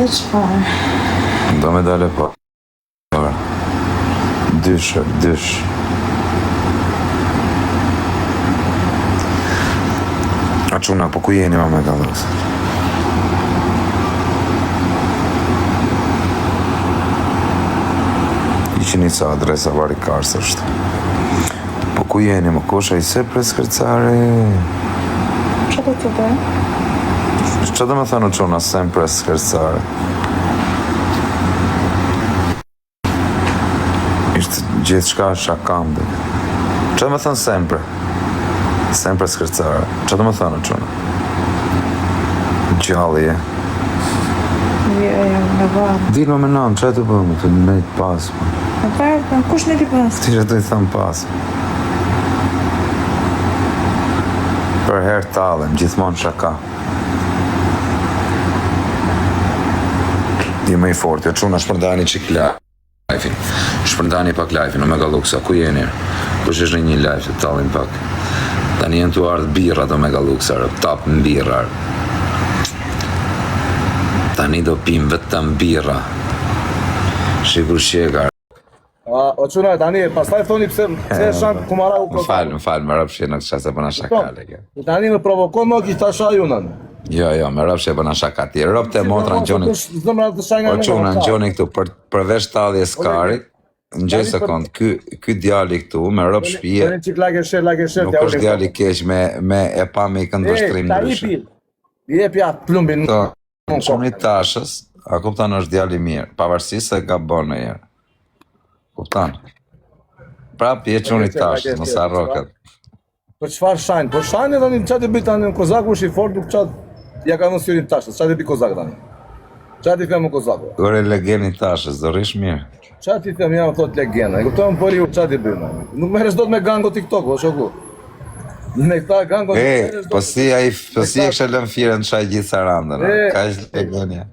Dhe çfarë? Do me dale pa. Dysh. A quna, po ku jeni ma me dalës? Iqini ca adresa Varikarës është. Po ku jeni, më kosha i se preskërcare? Që do të dhe? Që do me thënë quna sem preskërcare? Ishtë gjithë shka shakam dhe. Që do me thënë sempre? Sempre skërcare. Që do me thënë quna? Gjalli e. Jo, me varë. Dilma me namë, që e të bëmë? Të nejtë pas, po. Me varë, kush në li pas? Ti që të i thëmë pas. Për herë talëm, gjithmonë shaka. Di më i fort, jo quna shpërndani që live-in. Shpërndani pak live-in, o me galuksa, ku jeni? Kush është në një live që talin pak. Tani jenë të ardhë birra do me galuksa, tap në birra. Tani do pim vetëm birra. Shikur shekar. O quna, tani, pastaj thoni pse shanë kumara u provokan. Më falë, më rëpshje në kësha se përna shakale. Tani me provokon më kishtë asha junën. Jo, më rëpshje përna shakati. Rëp të motra në gjoni. O quna, në gjoni këtu, përveç talje skarit, në gjej sekund, ky djali këtu, me rëp shpije, nuk është djali keq me e pa me i këndvështrim ndryshe. Jepja plumbin. Quni tashës, a kuptan është djali mirë, pavarësisht se ka bon në jerë. Kuptan? Prap je quni tashës, nësa roket. Për qëfar shajnë? Për shajnë edhe një qatë i bëjtë anë në Kozaku është i fort, nuk qatë, ja ka nësë jurim tashës, qatë i bëjtë Kozak tani. Qatë i femë Kozaku. Kore legeni tashës, do rish mirë. Qatë i femë janë thot legena, i kuptojnë për ju qatë i bëjnë. Nuk me reshdot me gango TikTok, o shoku. Me këta gango... Po si e kështë lëm fire në qaj gjithë sarandën, ka ishtë legenja.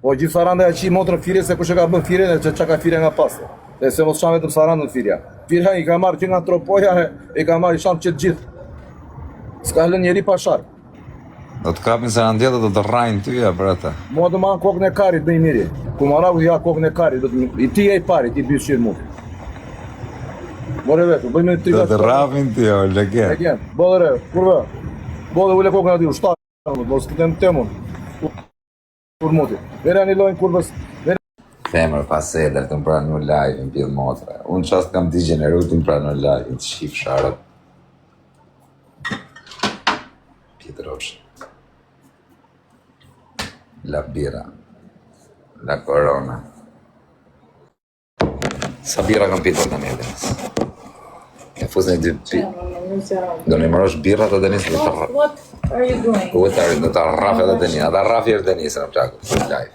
Po gjithë sarandë e qi motrën fire se kushe ka bën fire që qa ka fire nga pasë. E se mos shanë vetëm sarandën firja. Firja i ka marrë që nga tropoja, i ka marrë i shanë qëtë gjithë. Ska lën njeri pa sharë. Do të kapin sarandjetë dhe do të rajnë tyja për ata. Mua do marrë kokën e karit dhe i miri. Kumaraku ja kokën e karit, i ti e i pari, ti bishë qirë mu. Bore vetë, bëjme 3 Do të rafin tyja, o legend. Legend, bodere, kurve. Bode ule kokën ati, u shtarë, mos të temë temon. Kur muti. Vere një lojnë kurves. Femër pas edër të më pranë në live në pjellë motre. Unë qast kam digeneru të më pranë në live në të shqip sharët. Pjetrovsh. La bira. La corona. Sa bira kam pitur të një Denis? E fuzën e dy pi. Do në mërosh birra të Denis dhe të rrë. What are you doing? What are you doing? Të rrafja të Denis. Ata rrafja të Denis në plaku. Live.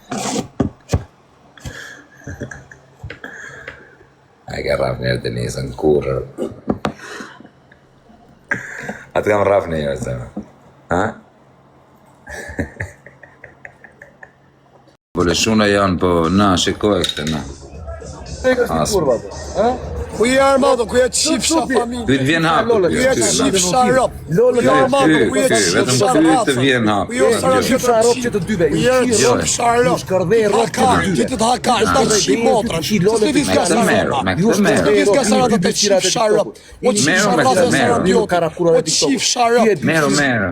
A ka rraf njerë të njësë në kurër. Atë kam rraf njerë, zëmë. Ha? Bole shuna janë, po, na, shikoj këtë, na. Ku je Armando, ku je qifsha familje? Kyt vjen hapë, Ku je qifsha rëp? Armando, ku je qifsha vetëm rëp? të vjen hapë. Ku je qifsha rëp që të dyve? Ku je qifsha rëp? Hakar, gjithë të hakar, të qi motrën. Të slitis ka sarata. Të slitis ka sarata të qifsha rëp. O qifsha rëp të sarandiotë. O qifsha rëp. Mero.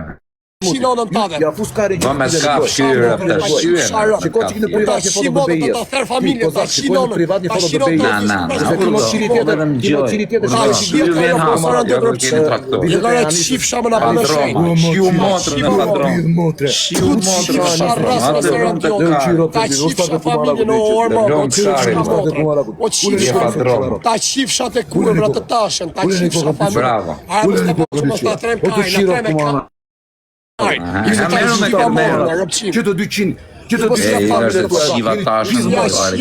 Qinonën tave. Ja fuskari Po me skap shkyrë, të shkyrë. Shiko që kënë privat një foto Shimonë bëbejës. të therë familje, ta qinonën. Privat një foto Na, bëbejës. Se kënë motë qiri tjetër, vetëm gjoj. shkyrë vjen hapë, jo kur keni traktor. Dhe dhe qifsha më në për në shenjë. Shiu motrën e padron. Shiu motrën e padron. Atë rëmë të karë. Ta qifsha familje në orma, o qifsha motrën. O qifsha padron. Ta qifsha të kurvra të tashen, ta qifsha familje. Bravo. Armës të përqë mos të atrem kaj, në atrem e kaj. Që të 200 Që të E, është të shiva tashën në pari.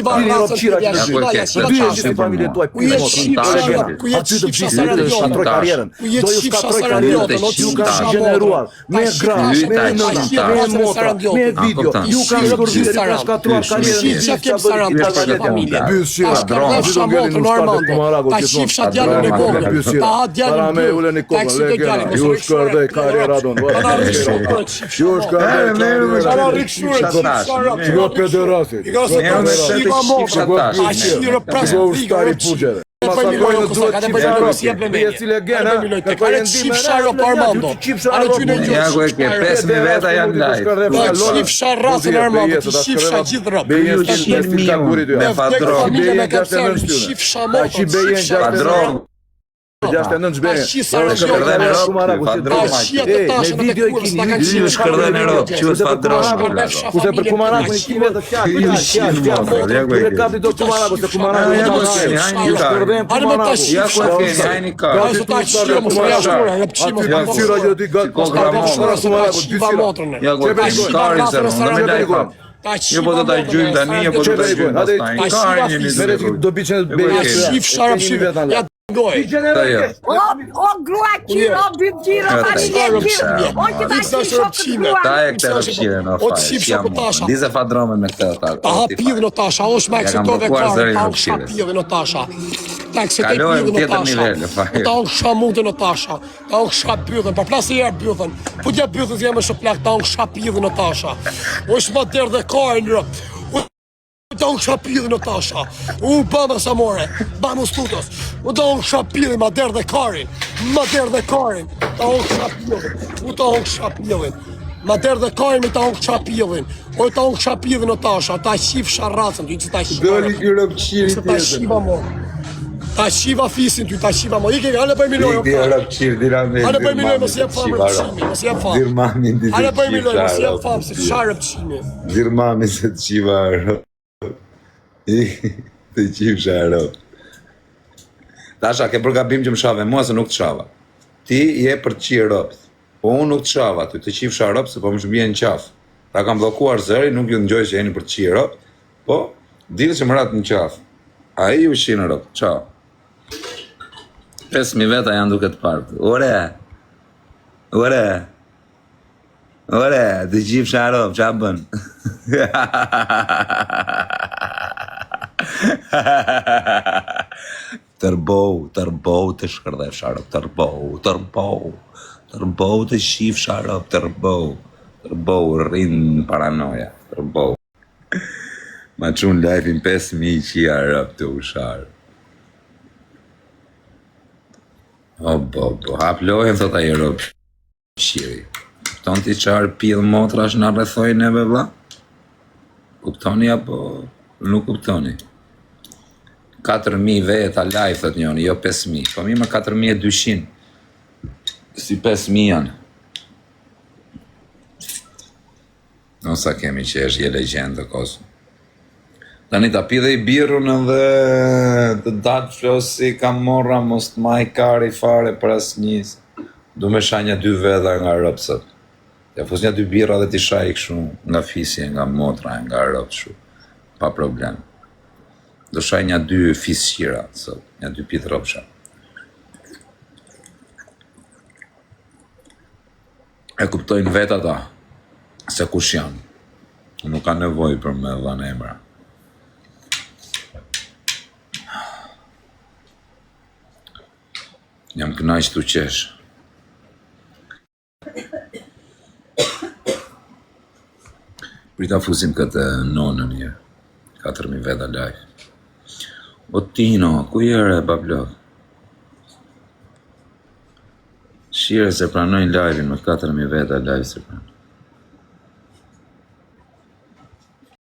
Ku je qifsha rëp? Ku je qifsha sarandiotë? Ku je qifsha sarandiotë? Në që ka generuar me gra, me nëna, me motra, me video. Ju ka shkërbyer, ka shkatruar karrierën. Qifsha kem sarandiotë në familje. Ta shkërdefsha motrë në Armando. Ta qifsha djallën e vogël. Ta ha djallën bërë. Ta eksite djallën. Ju shkërdej karrieradon. Ju shkërdej karrieradon. tash. Jo pederasi. Merë me shifra tash. A shirë pres stari pugjere. Masakojnë duhet Ja ku e ke 5.000 veta janë live. Shifsha rasën Armando, ti shifsha gjithë rrëp. Me fadron. Shifsha motor. Fadron. Gjashtë në xhbe. Shkërdhen Europë, quhet fadron. Kurse për Kumarakun i kimë të fjalë. Do Kumaraku se Jo po do ta gjujmë tani, jo po do ta gjujmë pastaj. Do biçën be. Goj. O grua qiro, dy gjiro, o që ta shifë Ta e këtë rëpshire në fajë. Dize fadrome me këtë. Ta ha pidhë në tasha, o shme kësitove karë, ta unë shha pidhë në tasha. Ta kësite pidhë në tasha, ta unë shha mundë në tasha, ta unë shha pidhën, për plasë e jerë pidhën, po tja pidhën zjemë shë plak, ta unë shha pidhë në tasha. O shme derë dhe karë në rëpë. Ta unë shapidhë në tasha, bama sa more, bama stutos, ta unë shapidhë, ma derë dhe karin, ta unë shapidhën, ma derë dhe karin, ta unë shapidhën, o ta unë shapidhë në tasha, ta shifë sharracën, ty që ta shiva more, ta shiva fisin ty, ta shiva more, ike, ale për milojë, ale për milojë, mësë jep famë rëpëshimi, mësë jep famë, ale për milojë, mësë jep famë, se të sharë rëpëshimi. Dirmami se të qiva rëpë. Të qivë sharo. Tasha, ke përgabim që më shave, mua se nuk të shava. Ti je për të qirë ropë. Po unë nuk të shava, ty të qivë sharop, se po më shmbje në qafë. Ta kam blokuar zëri, nuk ju në gjoj që jeni për të qirë ropë, po, dilë që më ratë në qafë. A i ju shinë ropë, qao. 5.000 veta janë duke të partë. Ore, të qivë sharop, qa bën? Tërbou të shkërdhe sharop, tërbou të shif sharop, tërbou rrinë paranoja, tërbou. Ma qunë lajfin 5.000 qia rëp të usharë. Hap lojen, thot ajo rëp shiri. Kupton ti qarë pidhë motrash në rrethojnë e bebla? Kuptoni apo nuk kuptoni? 4.000 veta live, thot njoni, jo 5.000. Po mi më 4.200. Si 5.000 janë. Nësa kemi që është je legjendë kosë. Tani ta pidhe i birun edhe të datë flosi kam morra mos të maj kari fare për asë njës. Du me shanja 2 veda nga rëpsët. Ja fus një 2 birra dhe ti shaj këshu nga fisje, nga motra, nga rëpë shu. Pa problem. Do shaj një 2 fisqira, një 2 pitë rëpësha. E kuptojnë vetë ata, se kush janë. Nuk ka nevoj për me dhanë emra. Jam kënaq të qesh. Prita fusim këtë nonën një. 4.000 veta live. O Tino, ku jere, bablok? Shire se pranojnë live-in me 4.000 veta live se pranojnë.